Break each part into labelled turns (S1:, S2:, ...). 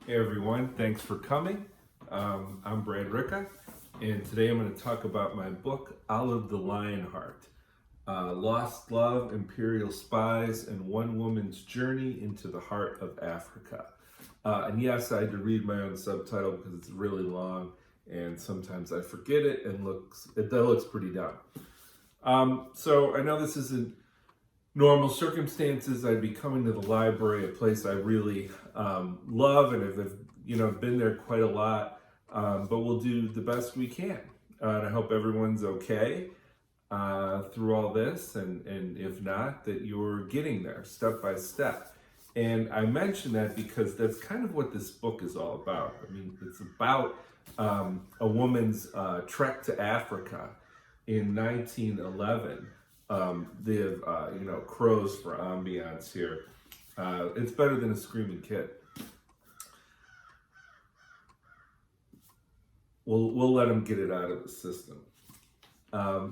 S1: Hey everyone, thanks for coming. I'm Brad Ricca, and today I'm going to talk about my book, Olive the Lionheart, Lost Love, Imperial Spies, and One Woman's Journey into the Heart of Africa. And yes, I had to read my own subtitle because it's really long, and sometimes I forget it, and that looks pretty dumb. So I know this isn't normal circumstances. I'd be coming to the library, a place I really love, and I've been there quite a lot. But we'll do the best we can. And I hope everyone's okay through all this, and if not, that you're getting there step by step. And I mention that because that's kind of what this book is all about. I mean, it's about a woman's trek to Africa in 1911. They have, crows for ambiance here. It's better than a screaming kid. We'll let them get it out of the system.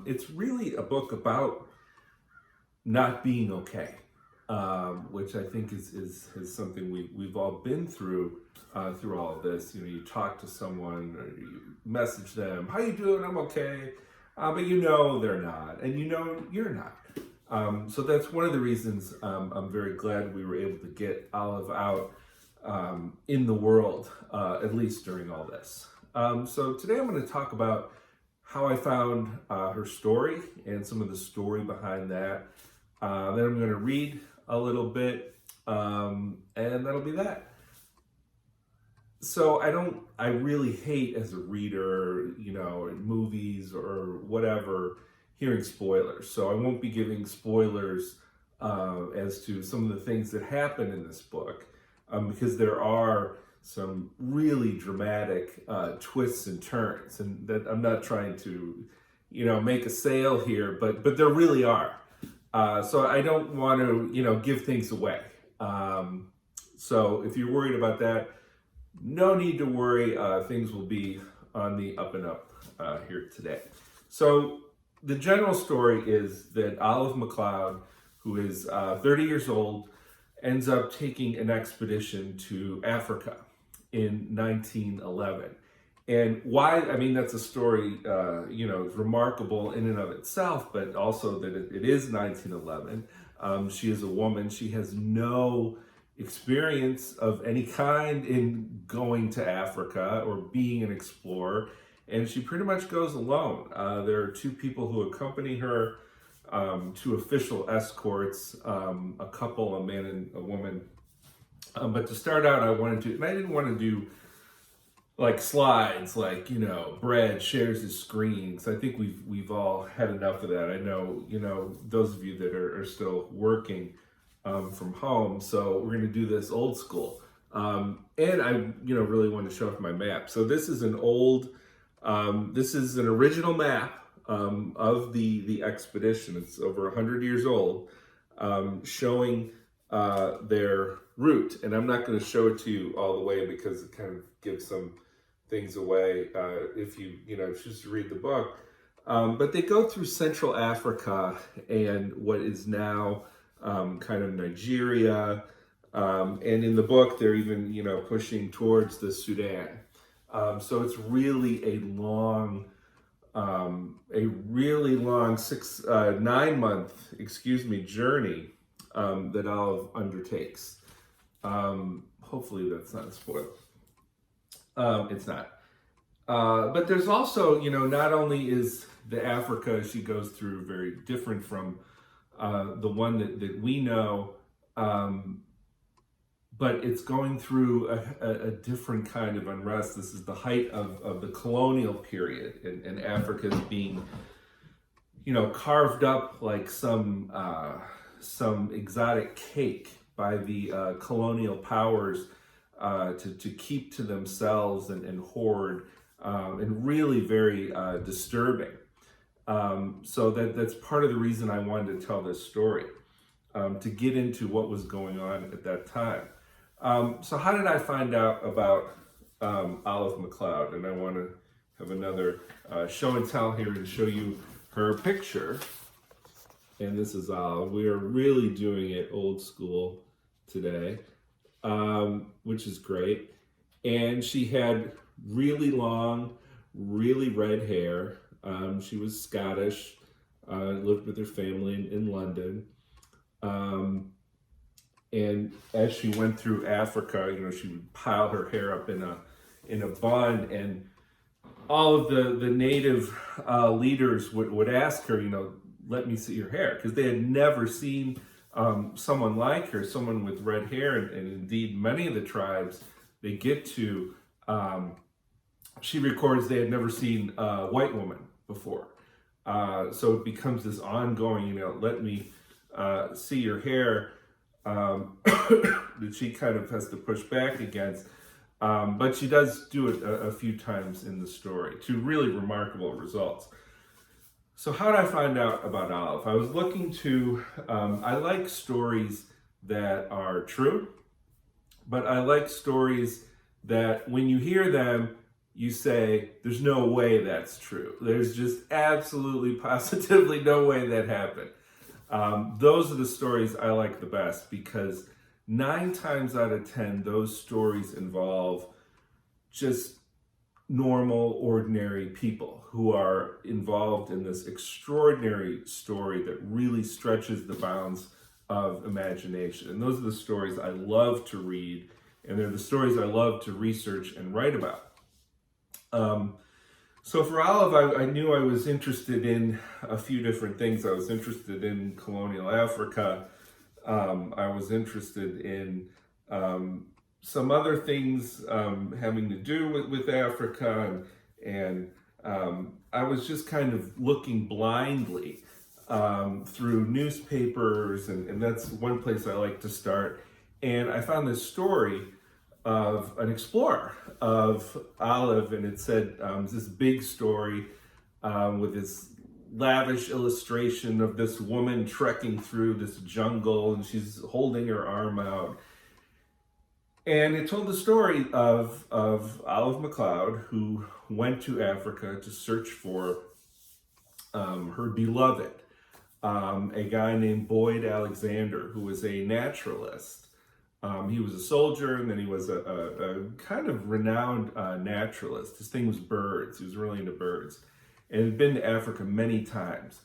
S1: It's really a book about not being okay, which I think is something we've all been through all of this. You talk to someone or you message them, "How you doing? I'm okay." But they're not, and you're not. So that's one of the reasons I'm very glad we were able to get Olive out in the world, at least during all this. So today I'm going to talk about how I found her story and some of the story behind that. Then I'm going to read a little bit, and that'll be that. So I really hate as a reader, in movies or whatever, hearing spoilers. So I won't be giving spoilers as to some of the things that happen in this book, because there are some really dramatic twists and turns, and that I'm not trying to, make a sale here, but there really are. So I don't want to, give things away. So if you're worried about that, no need to worry. Things will be on the up and up here today. So the general story is that Olive MacLeod, who is 30 years old, ends up taking an expedition to Africa in 1911. And why? I mean, that's a story, is remarkable in and of itself, but also that it is 1911. She is a woman. She has no experience of any kind in going to Africa or being an explorer, and she pretty much goes alone. There are two people who accompany her, two official escorts, a couple, a man and a woman. But to start out, I didn't want to do like slides, like, Brad shares his screen, because I think we've all had enough of that. I know, those of you that are still working from home. So we're going to do this old school. And I, really want to show off my map. So this is an original map of the expedition. It's over 100 years old, showing their route. And I'm not going to show it to you all the way because it kind of gives some things away if you, choose to read the book. But they go through Central Africa and what is now kind of Nigeria, and in the book they're even pushing towards the Sudan. So it's really a really long 9 month journey that Olive undertakes. Hopefully that's not a spoiler. It's not. But there's also, not only is the Africa she goes through very different from the one that we know, but it's going through a different kind of unrest. This is the height of the colonial period, and Africa is being, carved up like some exotic cake by the colonial powers to keep to themselves and hoard, and really very disturbing. So that's part of the reason I wanted to tell this story, to get into what was going on at that time. So how did I find out about Olive MacLeod? And I want to have another show and tell here and show you her picture. And this is Olive. We are really doing it old school today, which is great. And she had really long, really red hair. She was Scottish, lived with her family in London. Um, and as she went through Africa, she would pile her hair up in a bun, and all of the native leaders would ask her, let me see your hair, because they had never seen someone like her, someone with red hair, and indeed many of the tribes they get to, she records they had never seen a white woman before. So it becomes this ongoing, let me see your hair, that she kind of has to push back against. But she does do it a few times in the story to really remarkable results. So how did I find out about Olive? I was looking to, I like stories that are true, but I like stories that when you hear them, you say, there's no way that's true. There's just absolutely, positively no way that happened. Those are the stories I like the best, because 9 times out of 10, those stories involve just normal, ordinary people who are involved in this extraordinary story that really stretches the bounds of imagination. And those are the stories I love to read, and they're the stories I love to research and write about. So for Olive, I knew I was interested in a few different things. I was interested in colonial Africa. I was interested in some other things having to do with Africa, and I was just kind of looking blindly through newspapers, and that's one place I like to start. And I found this story of an explorer of Olive, and it said this big story with this lavish illustration of this woman trekking through this jungle, and she's holding her arm out. And it told the story of Olive MacLeod, who went to Africa to search for her beloved, a guy named Boyd Alexander, who was a naturalist. He was a soldier, and then he was a kind of renowned naturalist. His thing was birds. He was really into birds, and had been to Africa many times.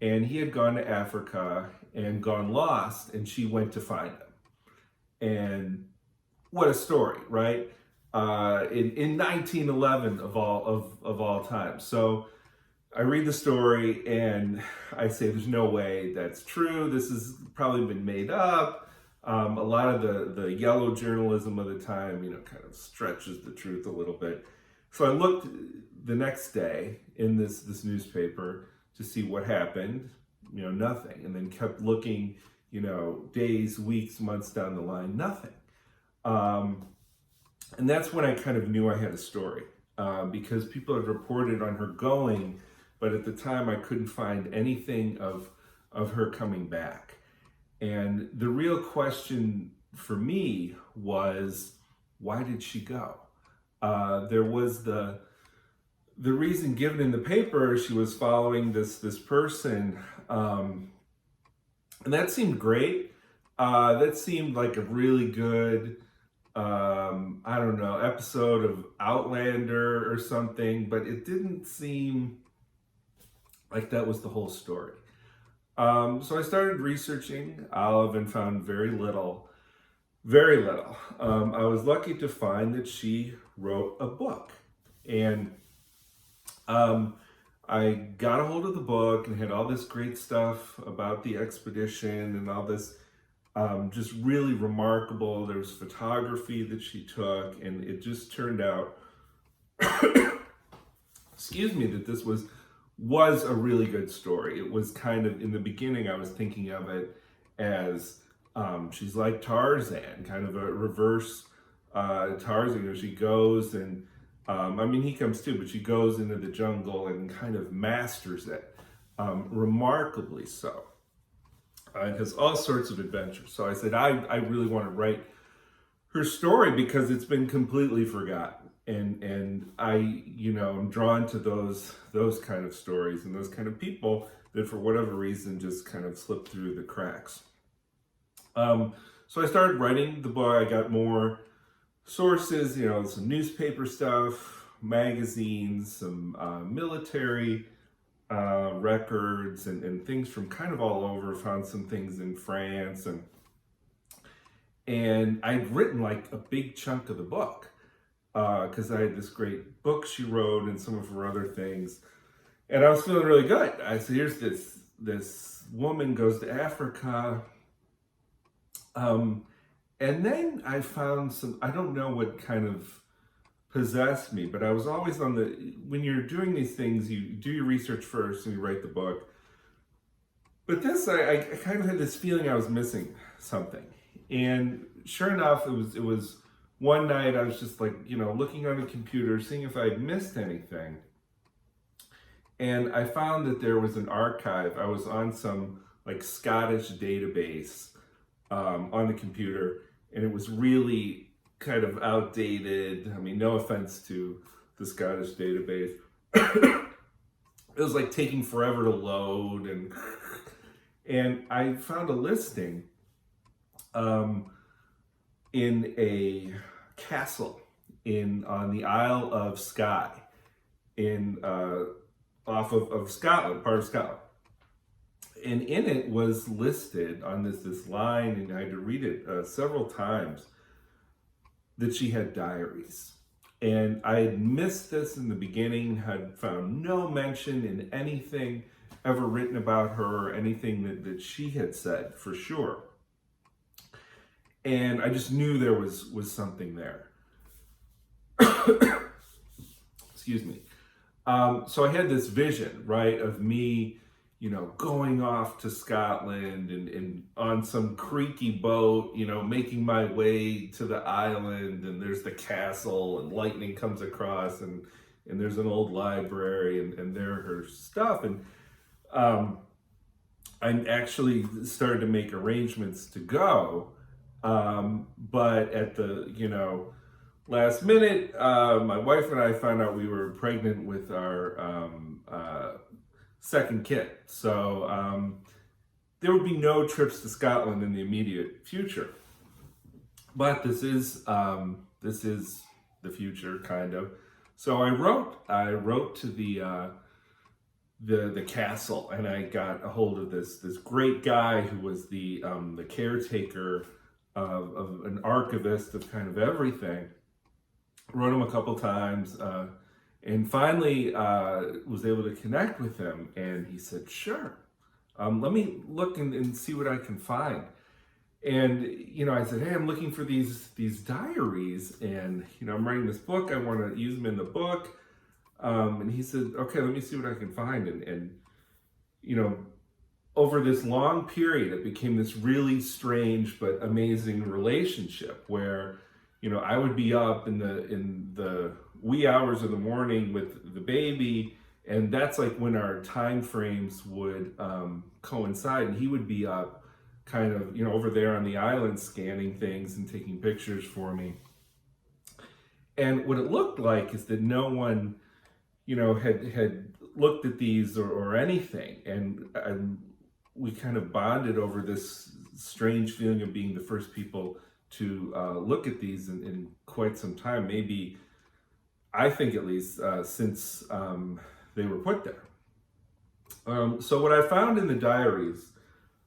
S1: And he had gone to Africa and gone lost, and she went to find him. And what a story, right? In 1911 of all time. So I read the story and I say, there's no way that's true. This has probably been made up. A lot of the yellow journalism of the time, kind of stretches the truth a little bit. So I looked the next day in this newspaper to see what happened. Nothing. And then kept looking, days, weeks, months down the line, nothing. And that's when I kind of knew I had a story, because people had reported on her going, but at the time I couldn't find anything of her coming back. And the real question for me was, why did she go? There was the reason given in the paper. She was following this person, and that seemed great. That seemed like a really good, episode of Outlander or something, but it didn't seem like that was the whole story. So I started researching Olive and found very little. I was lucky to find that she wrote a book, and I got a hold of the book and had all this great stuff about the expedition and all this just really remarkable. There was photography that she took, and it just turned out, that this was a really good story. It was kind of, in the beginning, I was thinking of it as she's like Tarzan, kind of a reverse Tarzan. She goes and, he comes too, but she goes into the jungle and kind of masters it, remarkably so. And has all sorts of adventures. So I said, I really want to write her story because it's been completely forgotten. And I, I'm drawn to those kind of stories and those kind of people that for whatever reason just kind of slip through the cracks. So I started writing the book. I got more sources, some newspaper stuff, magazines, some military records, and things from kind of all over. Found some things in France, and I'd written like a big chunk of the book because I had this great book she wrote and some of her other things, and I was feeling really good. I said, "Here's this woman goes to Africa." And then I found some, I don't know what kind of possessed me, but I was always when you're doing these things, you do your research first and you write the book. But this, I kind of had this feeling I was missing something. And sure enough, it was one night I was just like, looking on the computer, seeing if I had missed anything. And I found that there was an archive. I was on some like Scottish database on the computer, and it was really kind of outdated. I mean, no offense to the Scottish database. It was like taking forever to load, and I found a listing in a castle on the Isle of Skye off of Scotland, part of Scotland. And in it was listed on this line, and I had to read it several times, that she had diaries. And I had missed this in the beginning, had found no mention in anything ever written about her, or anything that she had said for sure. And I just knew there was something there. Excuse me. So I had this vision, right, of me going off to Scotland and on some creaky boat, making my way to the island, and there's the castle, and lightning comes across, and there's an old library, and there her stuff. And I actually started to make arrangements to go, but at the, last minute, my wife and I found out we were pregnant with our second kid. So there would be no trips to Scotland in the immediate future. But this is the future, kind of. So I wrote to the castle, and I got a hold of this great guy who was the caretaker of an archivist of kind of everything. Wrote him a couple times, and finally was able to connect with him, and he said, "Sure, let me look and see what I can find." And I said, "Hey, I'm looking for these diaries, and I'm writing this book. I want to use them in the book." And he said, "Okay, let me see what I can find." And over this long period, it became this really strange but amazing relationship where I would be up in the wee hours of the morning with the baby, and that's like when our time frames would coincide, and he would be up kind of over there on the island scanning things and taking pictures for me. And what it looked like is that no one had looked at these or anything, and we kind of bonded over this strange feeling of being the first people to look at these in quite some time, maybe, I think at least, since they were put there. So what I found in the diaries,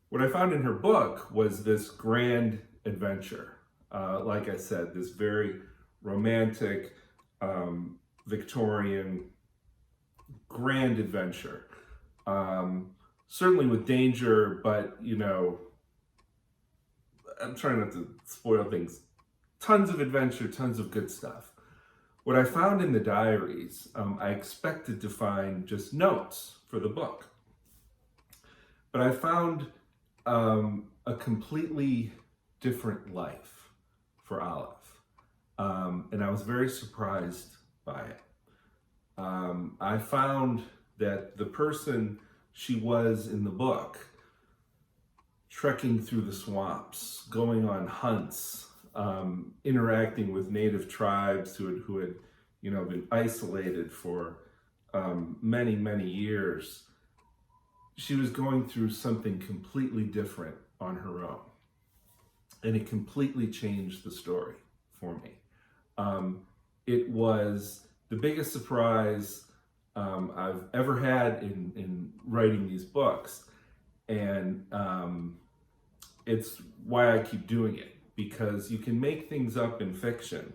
S1: what I found in her book, was this grand adventure. Like I said, this very romantic, Victorian, grand adventure. Certainly with danger, but I'm trying not to spoil things. Tons of adventure, tons of good stuff. What I found in the diaries, I expected to find just notes for the book. But I found a completely different life for Olive. And I was very surprised by it. I found that the person she was in the book, trekking through the swamps, going on hunts, interacting with native tribes who had been isolated for many, many years. She was going through something completely different on her own. And it completely changed the story for me. It was the biggest surprise I've ever had in writing these books. And it's why I keep doing it, because you can make things up in fiction.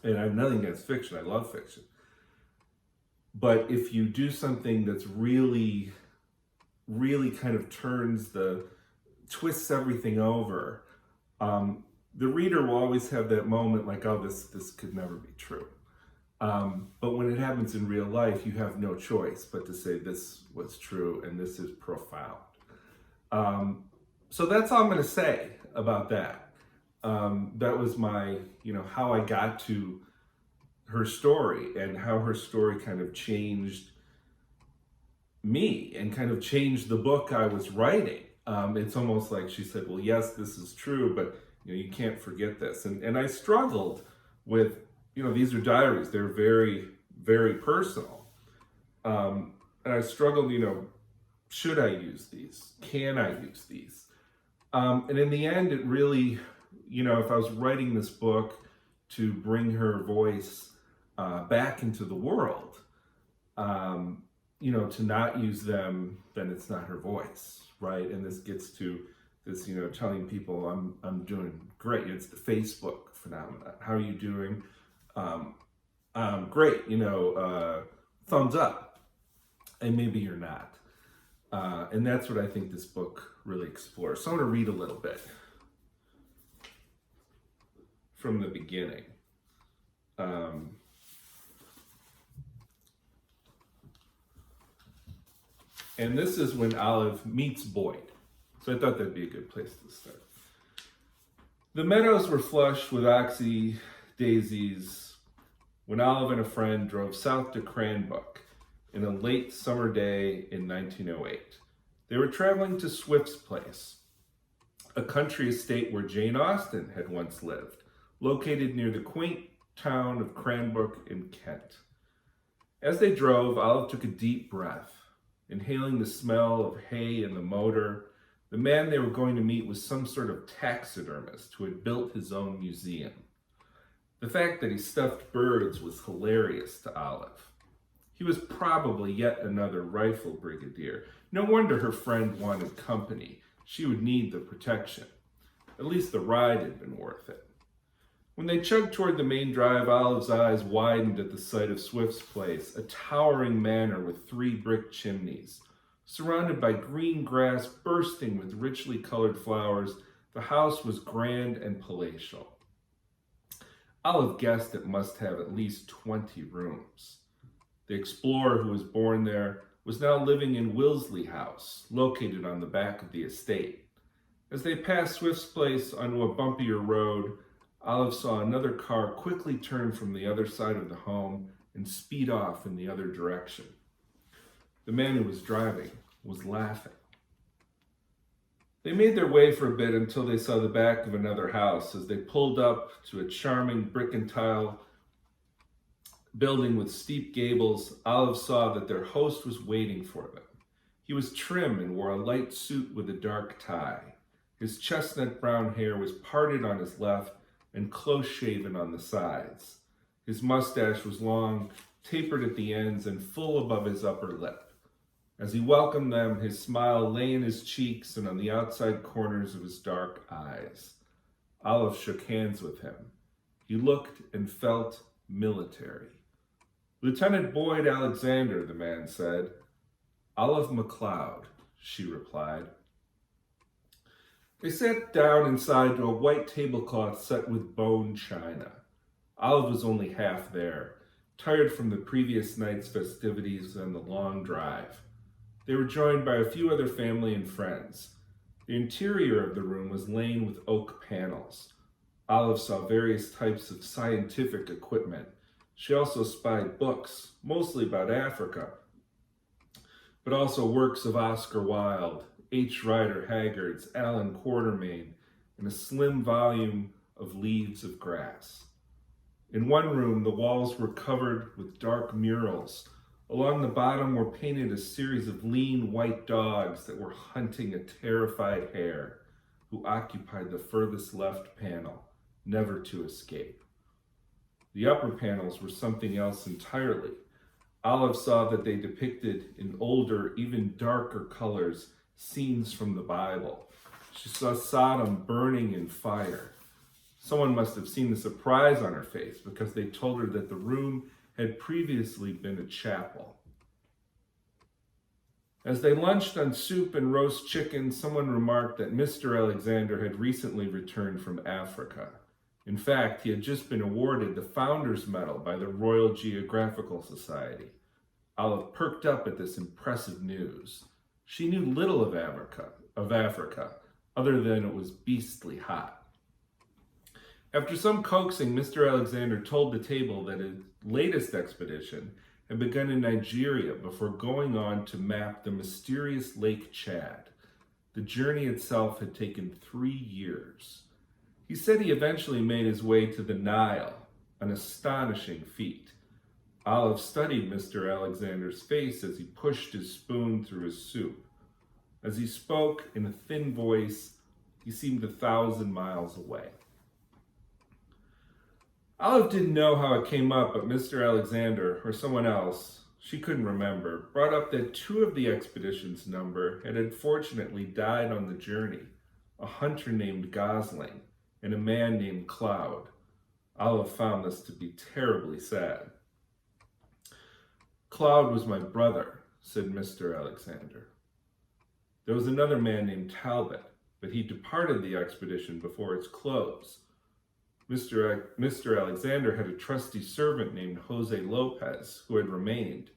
S1: And I have nothing against fiction, I love fiction. But if you do something that's really, really kind of twists everything over, the reader will always have that moment like, oh, this could never be true. But when it happens in real life, you have no choice but to say this was true and this is profound. So that's all I'm going to say about that. That was my, how I got to her story and how her story kind of changed me and kind of changed the book I was writing. It's almost like she said, well, yes, this is true, but you can't forget this. And I struggled with, these are diaries. They're very, very personal. And I struggled, should I use these? Can I use these? And in the end, it really, if I was writing this book to bring her voice back into the world, to not use them, then it's not her voice, right? And this gets to this, telling people I'm doing great. It's the Facebook phenomenon. How are you doing? Great, thumbs up. And maybe you're not. And that's what I think this book really explores. So I'm going to read a little bit from the beginning. And this is when Olive meets Boyd. So I thought that'd be a good place to start. The meadows were flush with oxeye daisies when Olive and a friend drove south to Cranbrook in a late summer day in 1908. They were traveling to Swift's place, a country estate where Jane Austen had once lived, located near the quaint town of Cranbrook in Kent. As they drove, Olive took a deep breath, inhaling the smell of hay in the motor. The man they were going to meet was some sort of taxidermist who had built his own museum. The fact that he stuffed birds was hilarious to Olive. He was probably yet another rifle brigadier. No wonder her friend wanted company. She would need the protection. At least the ride had been worth it. When they chugged toward the main drive, Olive's eyes widened at the sight of Swift's place, a towering manor with 3 brick chimneys. Surrounded by green grass bursting with richly colored flowers, the house was grand and palatial. Olive guessed it must have at least 20 rooms. The explorer who was born there was now living in Wilsley House, located on the back of the estate. As they passed Swift's place onto a bumpier road, Olive saw another car quickly turn from the other side of the home and speed off in the other direction. The man who was driving was laughing. They made their way for a bit until they saw the back of another house. As they pulled up to a charming brick and tile building with steep gables, Olive saw that their host was waiting for them. He was trim and wore a light suit with a dark tie. His chestnut brown hair was parted on his left and close-shaven on the sides. His mustache was long, tapered at the ends, and full above his upper lip. As he welcomed them, his smile lay in his cheeks and on the outside corners of his dark eyes. Olive shook hands with him. He looked and felt military. "Lieutenant Boyd Alexander," the man said. "Olive MacLeod," she replied. They sat down inside to a white tablecloth set with bone china. Olive was only half there, tired from the previous night's festivities and the long drive. They were joined by a few other family and friends. The interior of the room was lined with oak panels. Olive saw various types of scientific equipment. She also spied books, mostly about Africa, but also works of Oscar Wilde, H. Rider Haggard's, Allan Quatermain, and a slim volume of Leaves of Grass. In one room, the walls were covered with dark murals. Along the bottom were painted a series of lean white dogs that were hunting a terrified hare, who occupied the furthest left panel, never to escape. The upper panels were something else entirely. Olive saw that they depicted in older, even darker colors, scenes from the Bible. She saw Sodom burning in fire. Someone must have seen the surprise on her face because they told her that the room had previously been a chapel. As they lunched on soup and roast chicken, someone remarked that Mr. Alexander had recently returned from Africa. In fact, he had just been awarded the Founders Medal by the Royal Geographical Society. Olive perked up at this impressive news. She knew little of Africa, other than it was beastly hot. After some coaxing, Mr. Alexander told the table that his latest expedition had begun in Nigeria before going on to map the mysterious Lake Chad. The journey itself had taken 3 years. He said he eventually made his way to the Nile, an astonishing feat. Olive studied Mr. Alexander's face as he pushed his spoon through his soup. As he spoke in a thin voice, he seemed 1,000 miles away. Olive didn't know how it came up, but Mr. Alexander, or someone else, she couldn't remember, brought up that 2 of the expedition's number had unfortunately died on the journey, a hunter named Gosling and a man named Cloud. Olive found this to be terribly sad. "Cloud was my brother," said Mr. Alexander. "There was another man named Talbot, but he departed the expedition before its close. Mr. Alexander had a trusty servant named Jose Lopez who had remained,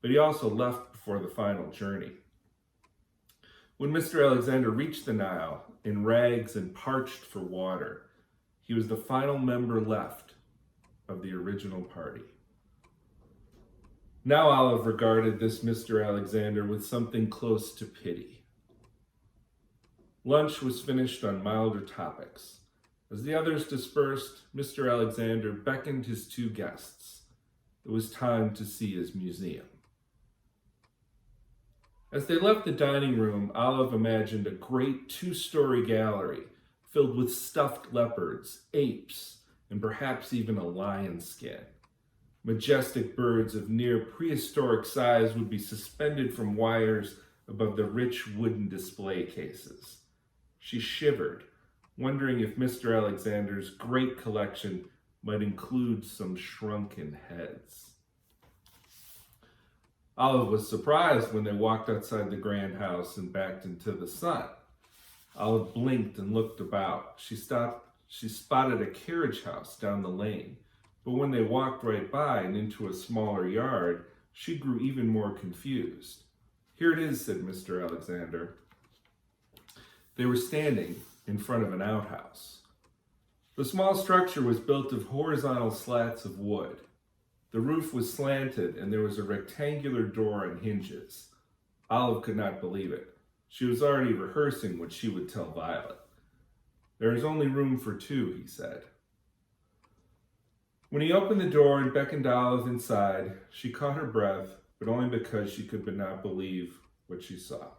S1: but he also left before the final journey. When Mr. Alexander reached the Nile, in rags and parched for water, he was the final member left of the original party." Now Olive regarded this Mr. Alexander with something close to pity. Lunch was finished on milder topics. As the others dispersed, Mr. Alexander beckoned his 2 guests. It was time to see his museum. As they left the dining room, Olive imagined a great 2-story gallery filled with stuffed leopards, apes, and perhaps even a lion skin. Majestic birds of near prehistoric size would be suspended from wires above the rich wooden display cases. She shivered, wondering if Mr. Alexander's great collection might include some shrunken heads. Olive was surprised when they walked outside the grand house and backed into the sun. Olive blinked and looked about. She spotted a carriage house down the lane, but when they walked right by and into a smaller yard, she grew even more confused. "Here it is," said Mr. Alexander. They were standing in front of an outhouse. The small structure was built of horizontal slats of wood. The roof was slanted and there was a rectangular door on hinges. Olive could not believe it. She was already rehearsing what she would tell Violet. "There is only room for 2, he said. When he opened the door and beckoned Olive inside, she caught her breath, but only because she could not believe what she saw.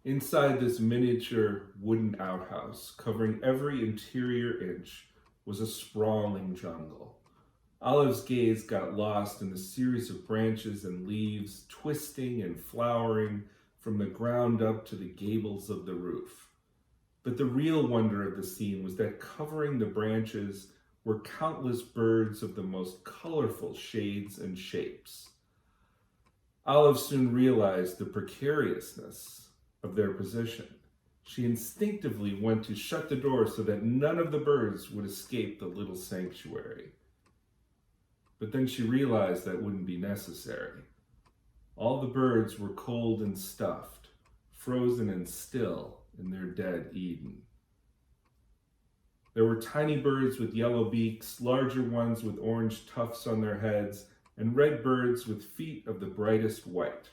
S1: Inside this miniature wooden outhouse, covering every interior inch, was a sprawling jungle. Olive's gaze got lost in the series of branches and leaves, twisting and flowering from the ground up to the gables of the roof. But the real wonder of the scene was that covering the branches were countless birds of the most colorful shades and shapes. Olive soon realized the precariousness of their position. She instinctively went to shut the door so that none of the birds would escape the little sanctuary. But then she realized that wouldn't be necessary. All the birds were cold and stuffed, frozen and still in their dead Eden. There were tiny birds with yellow beaks, larger ones with orange tufts on their heads, and red birds with feet of the brightest white.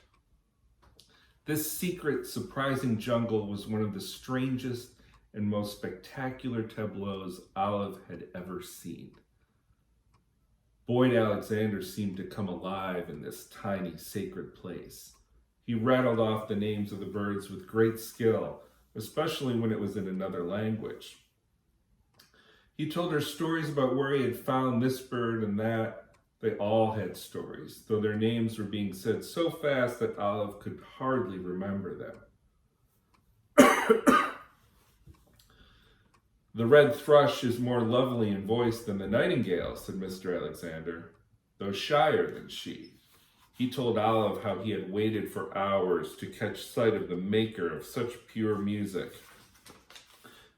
S1: This secret, surprising jungle was one of the strangest and most spectacular tableaus Olive had ever seen. Boyd Alexander seemed to come alive in this tiny, sacred place. He rattled off the names of the birds with great skill, especially when it was in another language. He told her stories about where he had found this bird and that. They all had stories, though their names were being said so fast that Olive could hardly remember them. The red thrush is more lovely in voice than the nightingale, said Mr. Alexander, though shyer than she. He told Olive how he had waited for hours to catch sight of the maker of such pure music,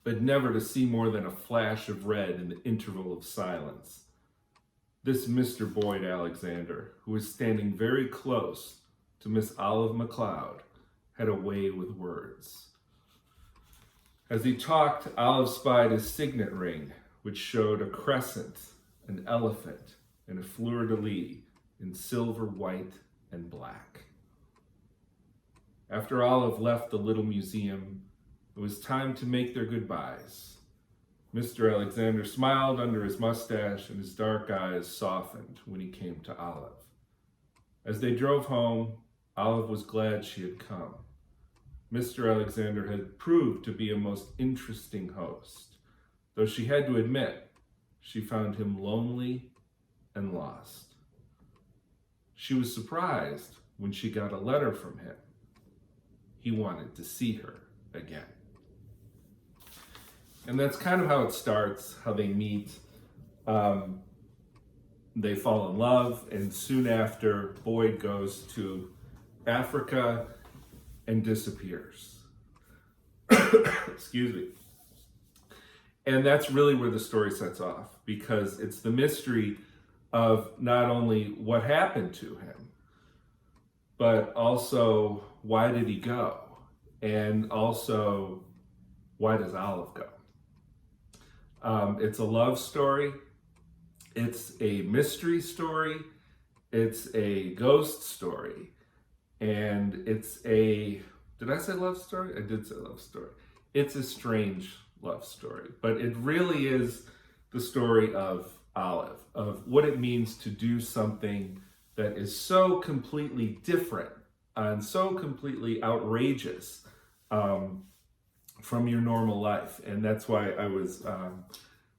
S1: but never to see more than a flash of red in the interval of silence. This Mr. Boyd Alexander, who was standing very close to Miss Olive MacLeod, had a way with words. As he talked, Olive spied his signet ring, which showed a crescent, an elephant, and a fleur-de-lis in silver, white, and black. After Olive left the little museum, it was time to make their goodbyes. Mr. Alexander smiled under his mustache, and his dark eyes softened when he came to Olive. As they drove home, Olive was glad she had come. Mr. Alexander had proved to be a most interesting host, though she had to admit she found him lonely and lost. She was surprised when she got a letter from him. He wanted to see her again. And that's kind of how it starts, how they meet. They fall in love, and soon after, Boyd goes to Africa and disappears. Excuse me. And that's really where the story sets off, because it's the mystery of not only what happened to him, but also why did he go? And also, why does Olive go? It's a love story. It's a mystery story. It's a ghost story. And it's a, did I say love story? I did say love story. It's a strange love story, but it really is the story of Olive, of what it means to do something that is so completely different and so completely outrageous from your normal life. And that's why I was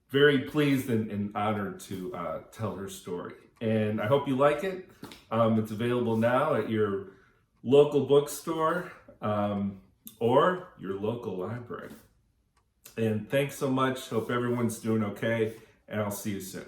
S1: very pleased and honored to tell her story. And I hope you like it. It's available now at your local bookstore or your local library. And thanks so much. Hope everyone's doing okay, and I'll see you soon.